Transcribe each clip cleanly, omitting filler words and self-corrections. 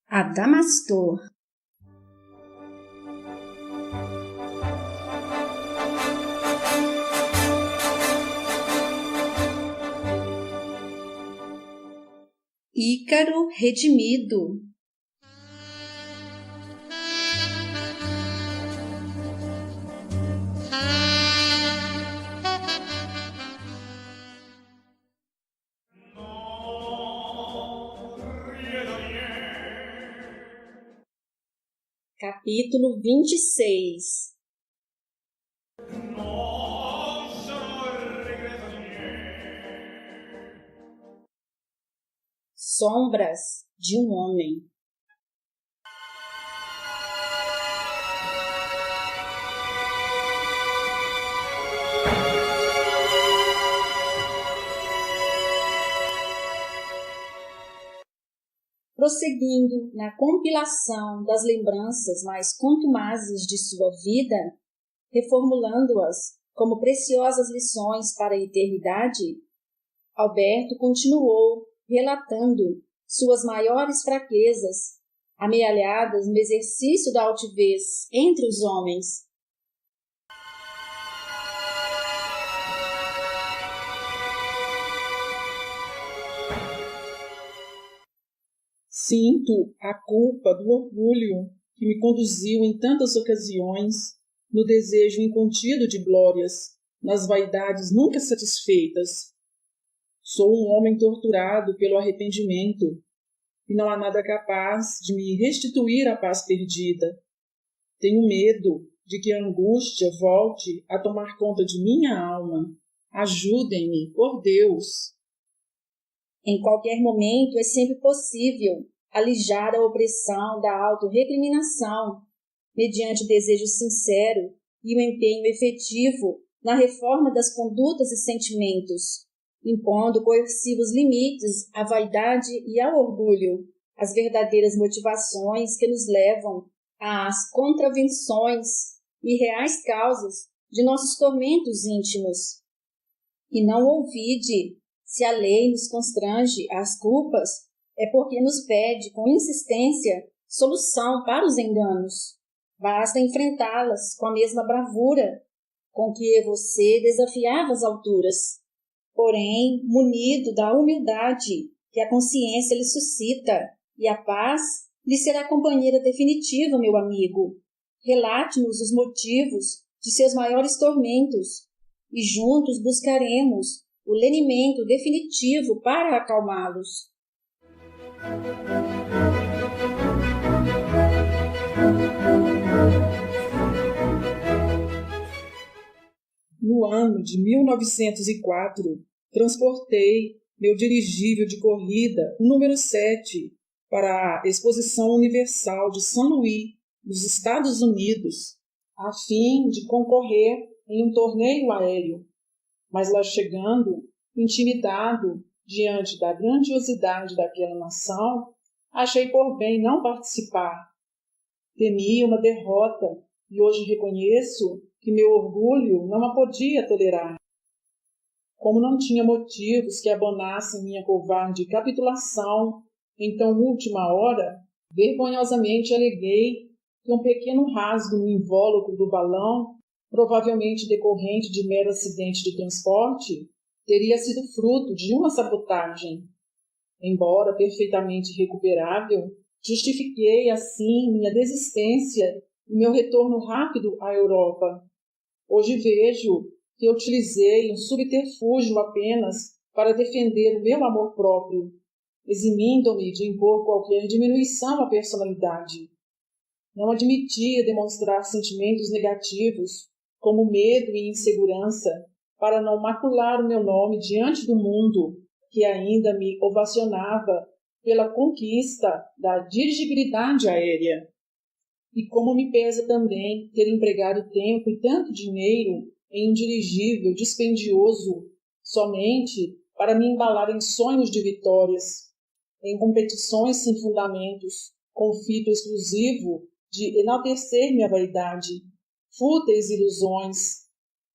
Adamastor. Ícaro redimido. Capítulo 26. Sombras de um homem. Prosseguindo na compilação das lembranças mais contumazes de sua vida, reformulando-as como preciosas lições para a eternidade, Alberto continuou relatando suas maiores fraquezas, amealhadas no exercício da altivez entre os homens. Sinto a culpa do orgulho que me conduziu em tantas ocasiões no desejo incontido de glórias, nas vaidades nunca satisfeitas. Sou um homem torturado pelo arrependimento, e não há nada capaz de me restituir a paz perdida. Tenho medo de que a angústia volte a tomar conta de minha alma. Ajudem-me, por Deus! Em qualquer momento é sempre possível alijar a opressão da autorrecriminação, mediante o desejo sincero e o empenho efetivo na reforma das condutas e sentimentos, impondo coercivos limites à vaidade e ao orgulho, as verdadeiras motivações que nos levam às contravenções e reais causas de nossos tormentos íntimos. E não ouvide, se a lei nos constrange às culpas, é porque nos pede com insistência solução para os enganos. Basta enfrentá-las com a mesma bravura com que você desafiava as alturas, porém munido da humildade que a consciência lhe suscita, e a paz lhe será companheira definitiva, meu amigo. Relate-nos os motivos de seus maiores tormentos, e juntos buscaremos o lenimento definitivo para acalmá-los. No ano de 1904, transportei meu dirigível de corrida número 7 para a Exposição Universal de São Luís, nos Estados Unidos, a fim de concorrer em um torneio aéreo. Mas lá chegando, intimidado diante da grandiosidade daquela nação, achei por bem não participar. Temia uma derrota e hoje reconheço que meu orgulho não a podia tolerar. Como não tinha motivos que abonassem minha covarde capitulação em tão última hora, vergonhosamente aleguei que um pequeno rasgo no invólucro do balão, provavelmente decorrente de mero acidente de transporte, teria sido fruto de uma sabotagem. Embora perfeitamente recuperável, justifiquei assim minha desistência e meu retorno rápido à Europa. Hoje vejo que utilizei um subterfúgio apenas para defender o meu amor próprio, eximindo-me de impor qualquer diminuição à personalidade. Não admitia demonstrar sentimentos negativos, como medo e insegurança, para não macular o meu nome diante do mundo, que ainda me ovacionava pela conquista da dirigibilidade aérea. E como me pesa também ter empregado tempo e tanto dinheiro em um dirigível dispendioso somente para me embalar em sonhos de vitórias, em competições sem fundamentos, com o fito exclusivo de enaltecer minha vaidade, fúteis ilusões.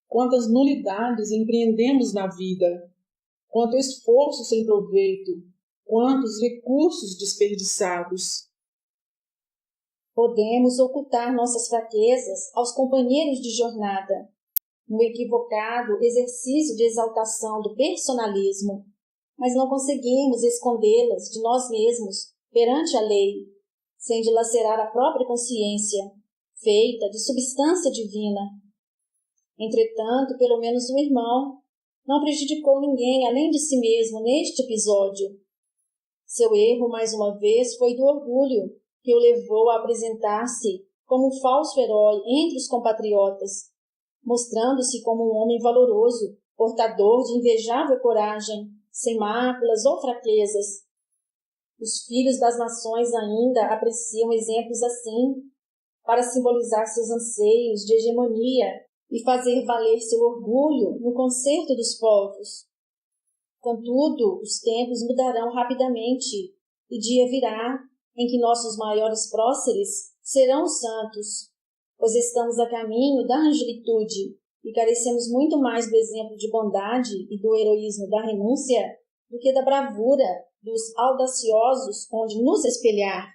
Quantas nulidades empreendemos na vida, quanto esforço sem proveito, quantos recursos desperdiçados. Podemos ocultar nossas fraquezas aos companheiros de jornada, no equivocado exercício de exaltação do personalismo, mas não conseguimos escondê-las de nós mesmos perante a lei, sem dilacerar a própria consciência, feita de substância divina. Entretanto, pelo menos um irmão não prejudicou ninguém além de si mesmo neste episódio. Seu erro, mais uma vez, foi do orgulho, que o levou a apresentar-se como um falso herói entre os compatriotas, mostrando-se como um homem valoroso, portador de invejável coragem, sem máculas ou fraquezas. Os filhos das nações ainda apreciam exemplos assim, para simbolizar seus anseios de hegemonia e fazer valer seu orgulho no concerto dos povos. Contudo, os tempos mudarão rapidamente, e dia virá em que nossos maiores próceres serão os santos, pois estamos a caminho da angelitude e carecemos muito mais do exemplo de bondade e do heroísmo da renúncia do que da bravura dos audaciosos onde nos espelhar.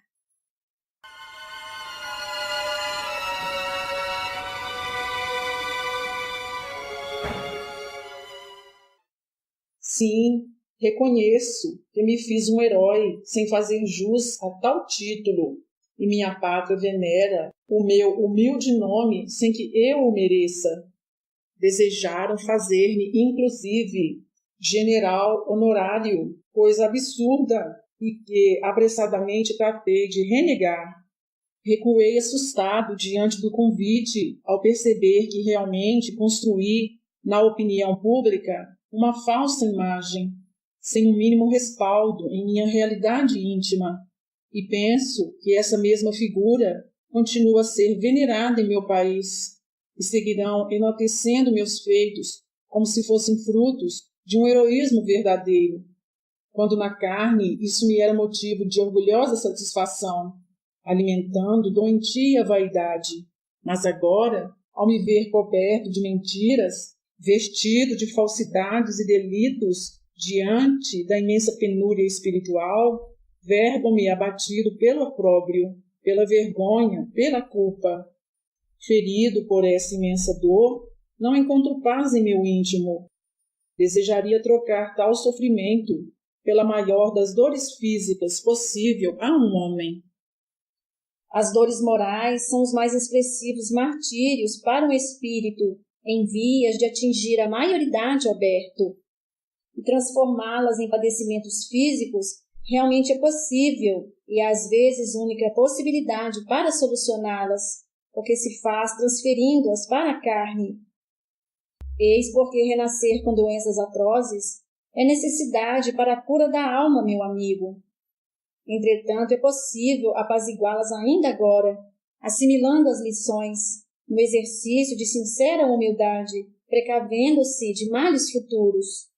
Sim, reconheço que me fiz um herói sem fazer jus a tal título, e minha pátria venera o meu humilde nome sem que eu o mereça. Desejaram fazer-me, inclusive, general honorário, coisa absurda e que apressadamente tratei de renegar. Recuei assustado diante do convite ao perceber que realmente construí, na opinião pública, uma falsa imagem, sem o mínimo respaldo em minha realidade íntima, e penso que essa mesma figura continua a ser venerada em meu país, e seguirão enaltecendo meus feitos como se fossem frutos de um heroísmo verdadeiro, quando na carne isso me era motivo de orgulhosa satisfação, alimentando doentia vaidade, mas agora, ao me ver coberto de mentiras, vestido de falsidades e delitos diante da imensa penúria espiritual, vergo-me abatido pelo opróbrio, pela vergonha, pela culpa. Ferido por essa imensa dor, não encontro paz em meu íntimo. Desejaria trocar tal sofrimento pela maior das dores físicas possível a um homem. As dores morais são os mais expressivos martírios para um espírito em vias de atingir a maioridade, Alberto. E transformá-las em padecimentos físicos realmente é possível e às vezes única possibilidade para solucioná-las, porque se faz transferindo-as para a carne. Eis porque renascer com doenças atrozes é necessidade para a cura da alma, meu amigo. Entretanto, é possível apaziguá-las ainda agora, assimilando as lições, no exercício de sincera humildade, precavendo-se de males futuros.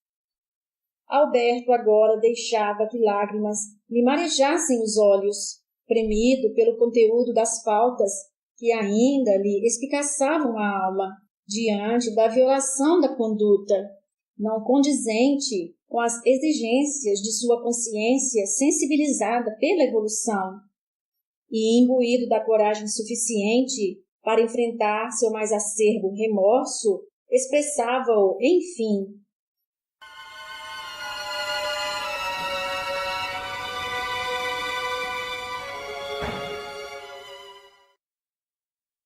Alberto agora deixava que lágrimas lhe marejassem os olhos, premido pelo conteúdo das faltas que ainda lhe espicaçavam a alma, diante da violação da conduta, não condizente com as exigências de sua consciência sensibilizada pela evolução, e imbuído da coragem suficiente para enfrentar seu mais acerbo remorso, expressava-o, enfim.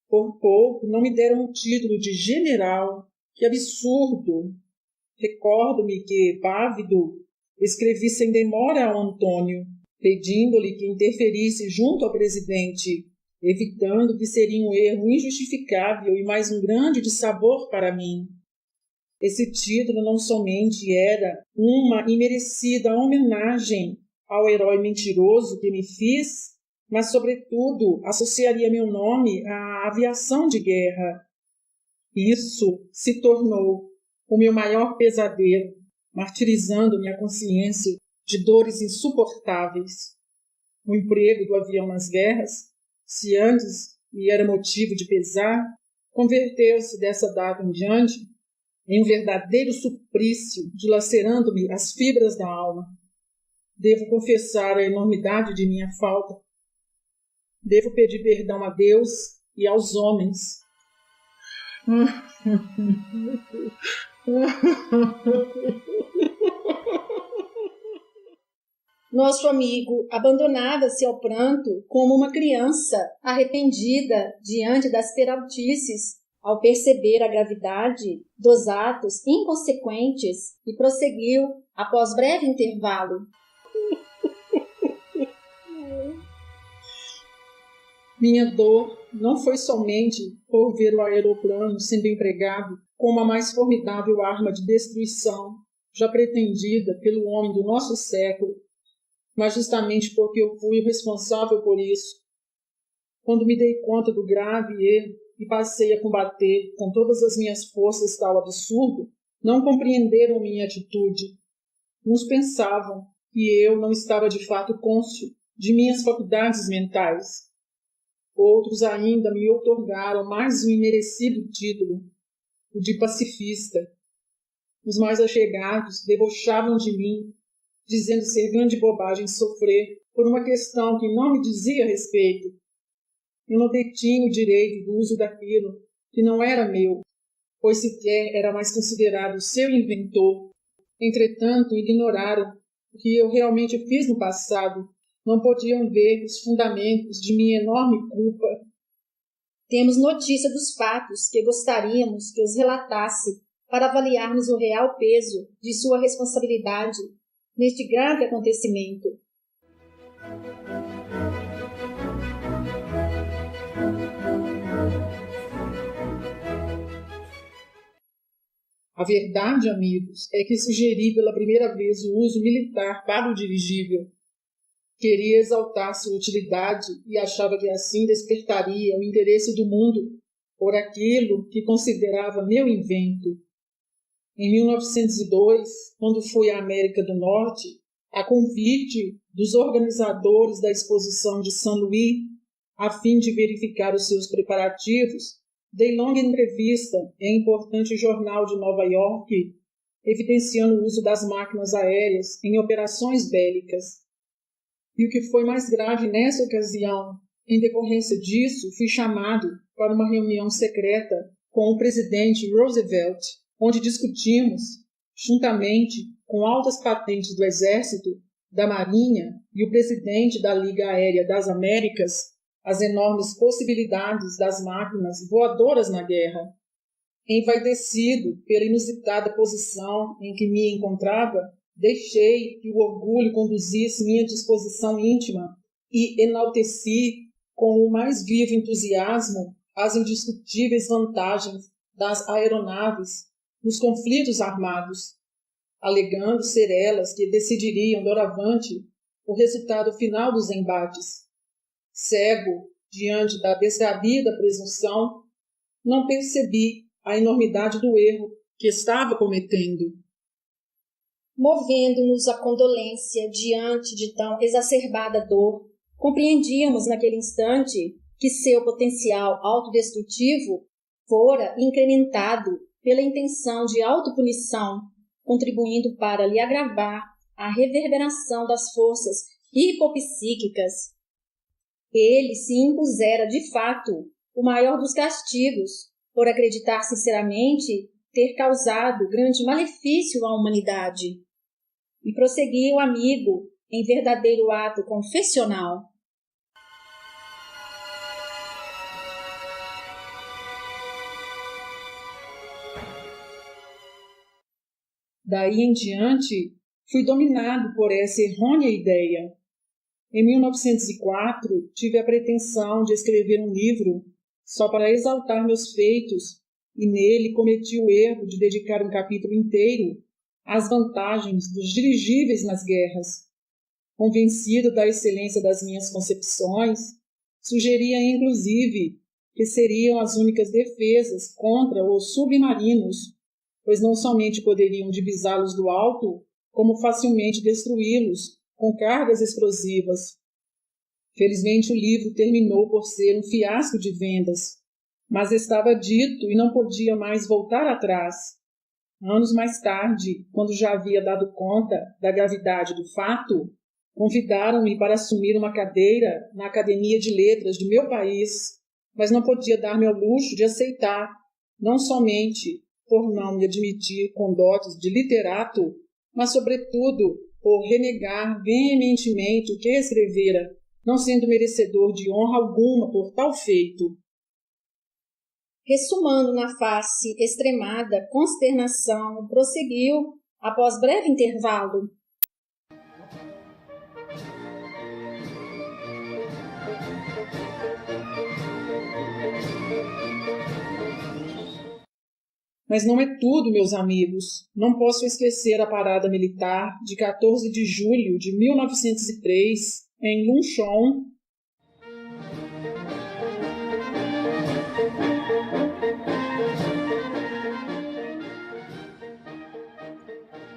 Por pouco não me deram o título de general. Que absurdo! Recordo-me que, pávido, escrevi sem demora ao Antônio, pedindo-lhe que interferisse junto ao presidente, evitando que seria um erro injustificável e mais um grande dissabor para mim. Esse título não somente era uma imerecida homenagem ao herói mentiroso que me fiz, mas, sobretudo, associaria meu nome à aviação de guerra. Isso se tornou o meu maior pesadelo, martirizando minha consciência de dores insuportáveis. O emprego do avião nas guerras, se antes me era motivo de pesar, converteu-se dessa data em diante em um verdadeiro suplício, dilacerando-me as fibras da alma. Devo confessar a enormidade de minha falta. Devo pedir perdão a Deus e aos homens. Nosso amigo abandonava-se ao pranto como uma criança arrependida diante das peraltices, ao perceber a gravidade dos atos inconsequentes, e prosseguiu após breve intervalo. Minha dor não foi somente por ver o aeroplano sendo empregado como a mais formidável arma de destruição já pretendida pelo homem do nosso século, mas justamente porque eu fui o responsável por isso. Quando me dei conta do grave erro e passei a combater com todas as minhas forças tal absurdo, não compreenderam minha atitude. Uns pensavam que eu não estava de fato cônscio de minhas faculdades mentais. Outros ainda me outorgaram mais um imerecido título, o de pacifista. Os mais achegados debochavam de mim, dizendo ser grande bobagem sofrer por uma questão que não me dizia respeito. Eu não detinha o direito do uso daquilo que não era meu, pois sequer era mais considerado seu inventor. Entretanto, ignoraram o que eu realmente fiz no passado. Não podiam ver os fundamentos de minha enorme culpa. Temos notícia dos fatos que gostaríamos que os relatasse para avaliarmos o real peso de sua responsabilidade neste grave acontecimento. A verdade, amigos, é que sugeri pela primeira vez o uso militar para o dirigível. Queria exaltar sua utilidade e achava que assim despertaria o interesse do mundo por aquilo que considerava meu invento. Em 1902, quando fui à América do Norte, a convite dos organizadores da exposição de São Luís, a fim de verificar os seus preparativos, dei longa entrevista em importante jornal de Nova York, evidenciando o uso das máquinas aéreas em operações bélicas. E o que foi mais grave nessa ocasião, em decorrência disso, fui chamado para uma reunião secreta com o presidente Roosevelt, onde discutimos, juntamente com altas patentes do Exército, da Marinha e o presidente da Liga Aérea das Américas, as enormes possibilidades das máquinas voadoras na guerra. Envaidecido pela inusitada posição em que me encontrava, deixei que o orgulho conduzisse minha disposição íntima e enalteci com o mais vivo entusiasmo as indiscutíveis vantagens das aeronaves nos conflitos armados, alegando ser elas que decidiriam doravante o resultado final dos embates. Cego diante da descabida presunção, não percebi a enormidade do erro que estava cometendo. Movendo-nos à condolência diante de tão exacerbada dor, compreendíamos naquele instante que seu potencial autodestrutivo fora incrementado pela intenção de autopunição, contribuindo para lhe agravar a reverberação das forças hipopsíquicas. Ele se impusera, de fato, o maior dos castigos, por acreditar sinceramente ter causado grande malefício à humanidade. E prosseguiu o amigo em verdadeiro ato confessional. Daí em diante, fui dominado por essa errônea ideia. Em 1904, tive a pretensão de escrever um livro só para exaltar meus feitos, e nele cometi o erro de dedicar um capítulo inteiro às vantagens dos dirigíveis nas guerras. Convencido da excelência das minhas concepções, sugeria inclusive que seriam as únicas defesas contra os submarinos, pois não somente poderiam divisá-los do alto, como facilmente destruí-los com cargas explosivas. Felizmente o livro terminou por ser um fiasco de vendas, mas estava dito e não podia mais voltar atrás. Anos mais tarde, quando já havia dado conta da gravidade do fato, Convidaram-me para assumir uma cadeira na Academia de Letras de meu país, mas não podia dar-me ao luxo de aceitar, não somente por não me admitir com dotes de literato, mas, sobretudo, por renegar veementemente o que escrevera, não sendo merecedor de honra alguma por tal feito. Ressumando na face extremada consternação, prosseguiu, após breve intervalo. Mas não é tudo, meus amigos. Não posso esquecer a parada militar de 14 de julho de 1903, em Lunchon.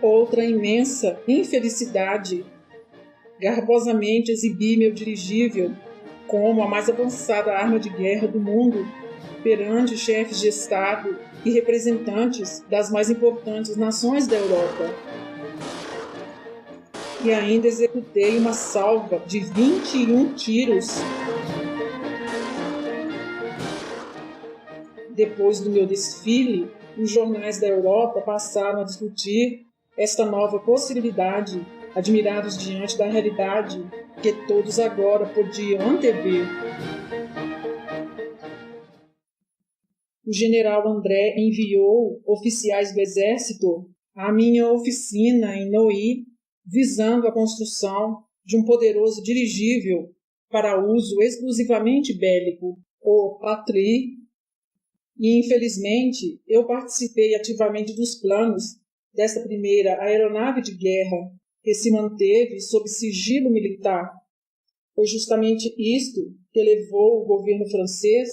Outra imensa infelicidade. Garbosamente exibi meu dirigível como a mais avançada arma de guerra do mundo perante chefes de Estado e representantes das mais importantes nações da Europa. E ainda executei uma salva de 21 tiros. Depois do meu desfile, os jornais da Europa passaram a discutir esta nova possibilidade, admirados diante da realidade que todos agora podiam antever. O general André enviou oficiais do exército à minha oficina em Neuilly, visando a construção de um poderoso dirigível para uso exclusivamente bélico, o Patrie, e infelizmente eu participei ativamente dos planos desta primeira aeronave de guerra que se manteve sob sigilo militar. Foi justamente isto que levou o governo francês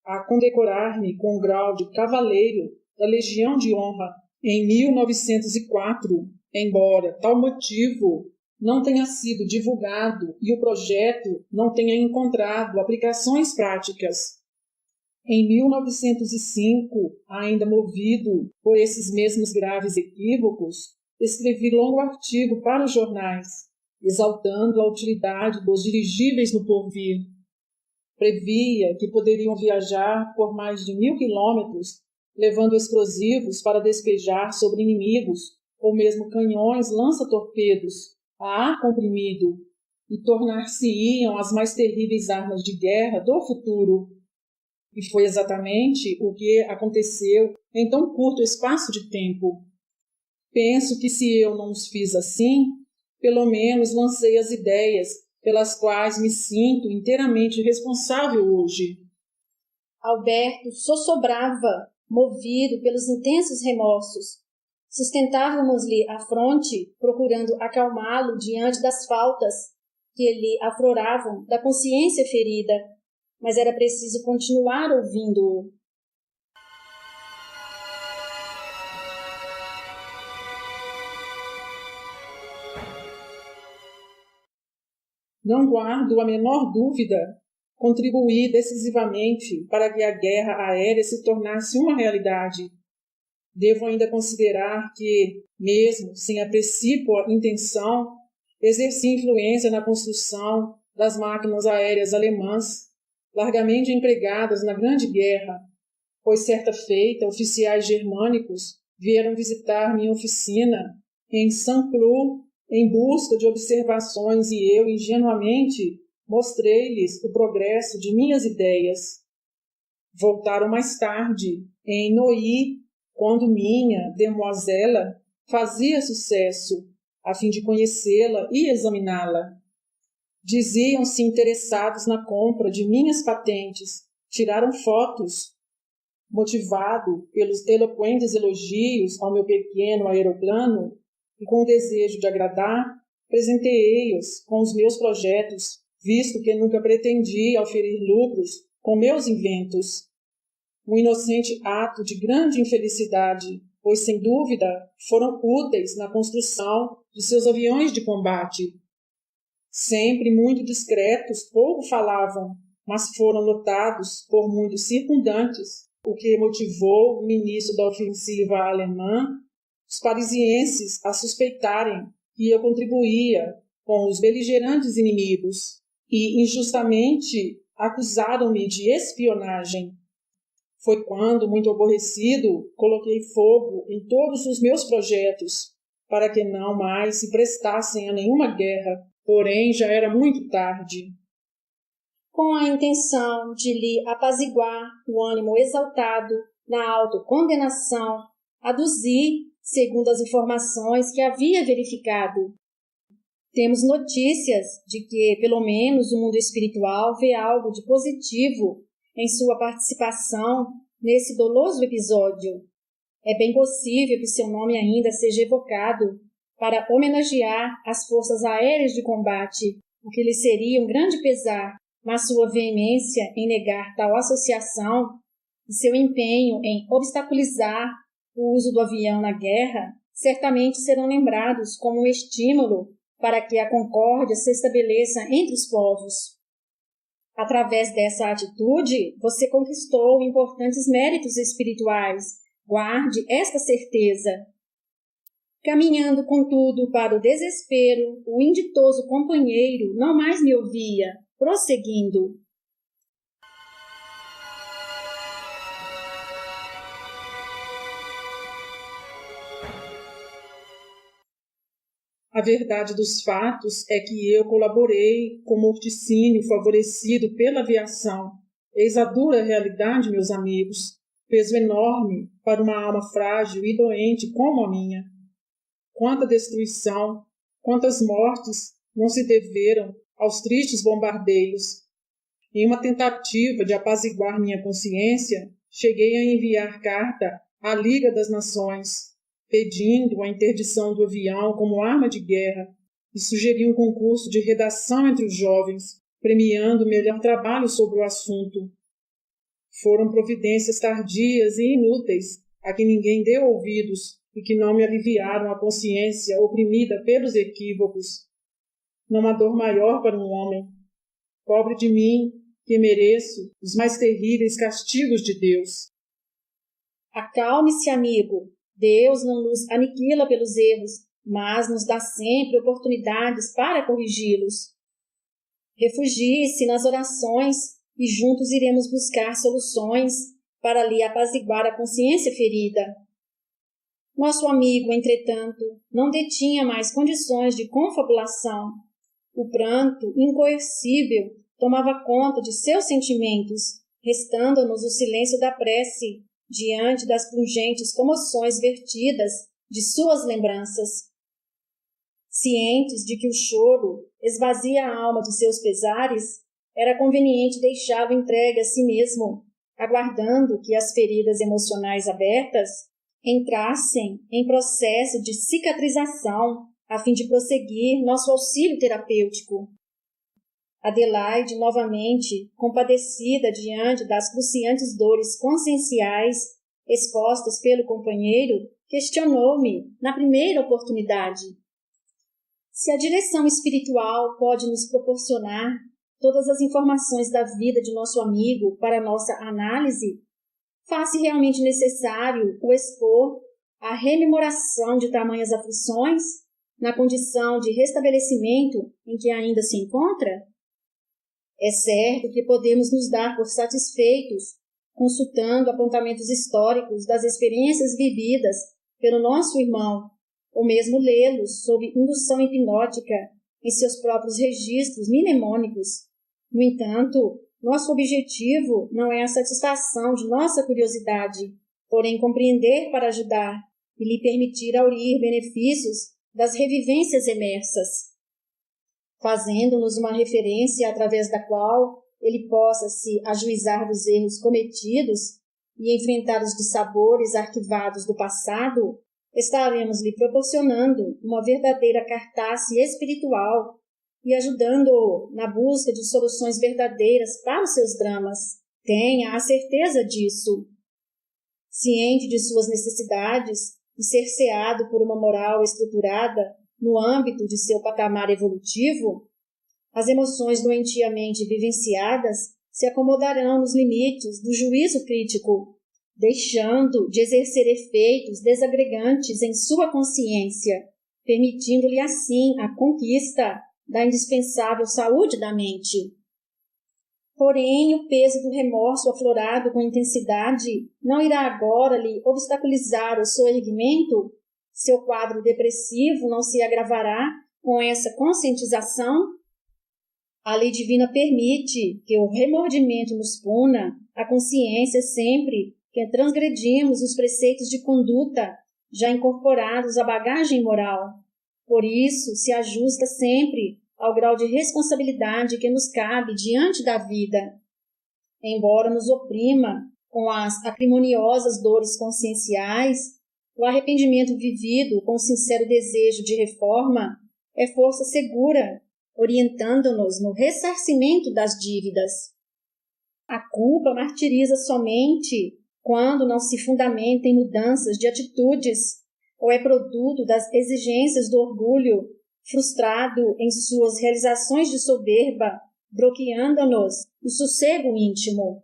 a condecorar-me com o grau de cavaleiro da Legião de Honra em 1904, embora tal motivo não tenha sido divulgado e o projeto não tenha encontrado aplicações práticas. Em 1905, ainda movido por esses mesmos graves equívocos, escrevi longo artigo para os jornais, exaltando a utilidade dos dirigíveis no porvir. Previa que poderiam viajar por mais de 1.000 quilômetros, levando explosivos para despejar sobre inimigos, ou mesmo canhões lança-torpedos, a ar comprimido, e tornar-se-iam as mais terríveis armas de guerra do futuro. E foi exatamente o que aconteceu em tão curto espaço de tempo. Penso que se eu não os fiz assim, pelo menos lancei as ideias pelas quais me sinto inteiramente responsável hoje. Alberto sossobrava, movido pelos intensos remorsos. Sustentávamos-lhe a fronte, procurando acalmá-lo diante das faltas que lhe afloravam da consciência ferida, mas era preciso continuar ouvindo-o. Não guardo a menor dúvida, contribuí decisivamente para que a guerra aérea se tornasse uma realidade. Devo ainda considerar que, mesmo sem a precípua intenção, exerci influência na construção das máquinas aéreas alemãs, largamente empregadas na Grande Guerra, pois certa feita oficiais germânicos vieram visitar minha oficina em Saint-Cloud em busca de observações e eu, ingenuamente, mostrei-lhes o progresso de minhas ideias. Voltaram mais tarde, em Neuilly, quando minha demoiselle fazia sucesso, a fim de conhecê-la e examiná-la. Diziam-se interessados na compra de minhas patentes, tiraram fotos. Motivado pelos eloquentes elogios ao meu pequeno aeroplano e com o desejo de agradar, presenteei-os com os meus projetos, visto que nunca pretendi auferir lucros com meus inventos. Um inocente ato de grande infelicidade, pois, sem dúvida, foram úteis na construção de seus aviões de combate. Sempre muito discretos, pouco falavam, mas foram notados por muitos circundantes, o que motivou o ministro da ofensiva alemã, os parisienses, a suspeitarem que eu contribuía com os beligerantes inimigos e injustamente acusaram-me de espionagem. Foi quando, muito aborrecido, coloquei fogo em todos os meus projetos, para que não mais se prestassem a nenhuma guerra, porém já era muito tarde. Com a intenção de lhe apaziguar o ânimo exaltado na autocondenação, aduzi, segundo as informações que havia verificado. Temos notícias de que, pelo menos, o mundo espiritual vê algo de positivo em sua participação nesse doloso episódio. É bem possível que seu nome ainda seja evocado para homenagear as forças aéreas de combate, o que lhe seria um grande pesar, mas sua veemência em negar tal associação e seu empenho em obstaculizar o uso do avião na guerra certamente serão lembrados como um estímulo para que a concórdia se estabeleça entre os povos. Através dessa atitude, você conquistou importantes méritos espirituais. Guarde esta certeza. Caminhando, contudo, para o desespero, o inditoso companheiro não mais me ouvia, prosseguindo. A verdade dos fatos é que eu colaborei com o morticínio favorecido pela aviação. Eis a dura realidade, meus amigos, peso enorme para uma alma frágil e doente como a minha. Quanta destruição, quantas mortes não se deveram aos tristes bombardeios. Em uma tentativa de apaziguar minha consciência, cheguei a enviar carta à Liga das Nações, pedindo a interdição do avião como arma de guerra e sugeri um concurso de redação entre os jovens, premiando o melhor trabalho sobre o assunto. Foram providências tardias e inúteis, a que ninguém deu ouvidos e que não me aliviaram a consciência oprimida pelos equívocos. Não há dor maior para um homem. Pobre de mim, que mereço os mais terríveis castigos de Deus. Acalme-se, amigo. Deus não nos aniquila pelos erros, mas nos dá sempre oportunidades para corrigi-los. Refugie-se nas orações e juntos iremos buscar soluções para lhe apaziguar a consciência ferida. Nosso amigo, entretanto, não detinha mais condições de confabulação. O pranto incoercível tomava conta de seus sentimentos, restando-nos o silêncio da prece diante das pungentes comoções vertidas de suas lembranças. Cientes de que o choro esvazia a alma dos seus pesares, era conveniente deixá-lo entregue a si mesmo, aguardando que as feridas emocionais abertas entrassem em processo de cicatrização, a fim de prosseguir nosso auxílio terapêutico. Adelaide, novamente compadecida diante das cruciantes dores conscienciais expostas pelo companheiro, questionou-me na primeira oportunidade. Se a direção espiritual pode nos proporcionar todas as informações da vida de nosso amigo para nossa análise, faz-se realmente necessário o expor à rememoração de tamanhas aflições na condição de restabelecimento em que ainda se encontra? É certo que podemos nos dar por satisfeitos, consultando apontamentos históricos das experiências vividas pelo nosso irmão, ou mesmo lê-los sob indução hipnótica em seus próprios registros mnemônicos. No entanto, nosso objetivo não é a satisfação de nossa curiosidade, porém compreender para ajudar e lhe permitir aurir benefícios das revivências emersas, fazendo-nos uma referência através da qual ele possa se ajuizar dos erros cometidos e enfrentar os dissabores arquivados do passado, estaremos lhe proporcionando uma verdadeira cartaz espiritual e ajudando-o na busca de soluções verdadeiras para os seus dramas. Tenha a certeza disso. Ciente de suas necessidades e cerceado por uma moral estruturada no âmbito de seu patamar evolutivo, as emoções doentiamente vivenciadas se acomodarão nos limites do juízo crítico, deixando de exercer efeitos desagregantes em sua consciência, permitindo-lhe assim a conquista da indispensável saúde da mente. Porém, o peso do remorso aflorado com intensidade não irá agora lhe obstaculizar o seu erguimento? Seu quadro depressivo não se agravará com essa conscientização? A lei divina permite que o remordimento nos puna a consciência sempre que transgredimos os preceitos de conduta já incorporados à bagagem moral. Por isso, se ajusta sempre ao grau de responsabilidade que nos cabe diante da vida. Embora nos oprima com as acrimoniosas dores conscienciais, o arrependimento vivido com sincero desejo de reforma é força segura, orientando-nos no ressarcimento das dívidas. A culpa martiriza somente quando não se fundamenta em mudanças de atitudes ou é produto das exigências do orgulho, frustrado em suas realizações de soberba, bloqueando-nos o sossego íntimo.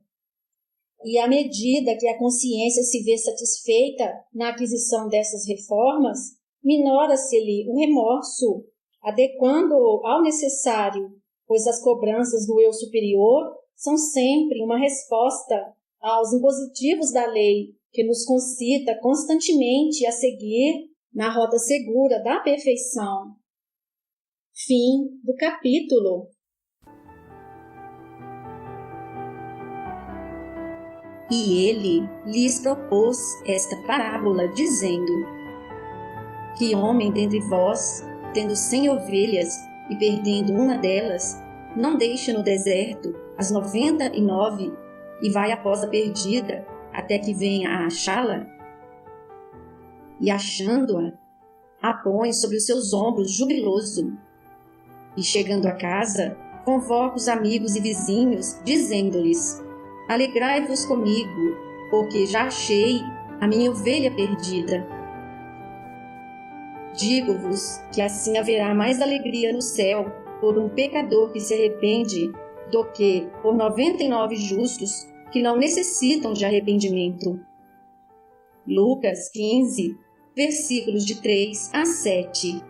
E à medida que a consciência se vê satisfeita na aquisição dessas reformas, minora-se-lhe o remorso, adequando-o ao necessário, pois as cobranças do eu superior são sempre uma resposta aos impositivos da lei, que nos concita constantemente a seguir na rota segura da perfeição. Fim do capítulo. E ele lhes propôs esta parábola, dizendo: Que homem dentre vós, tendo 100 ovelhas e perdendo uma delas, não deixa no deserto as 99 e vai após a perdida, até que venha a achá-la? E achando-a, a põe sobre os seus ombros jubiloso. E chegando a casa, convoca os amigos e vizinhos, dizendo-lhes: Alegrai-vos comigo, porque já achei a minha ovelha perdida. Digo-vos que assim haverá mais alegria no céu por um pecador que se arrepende do que por 99 justos que não necessitam de arrependimento. Lucas 15, versículos de 3 a 7.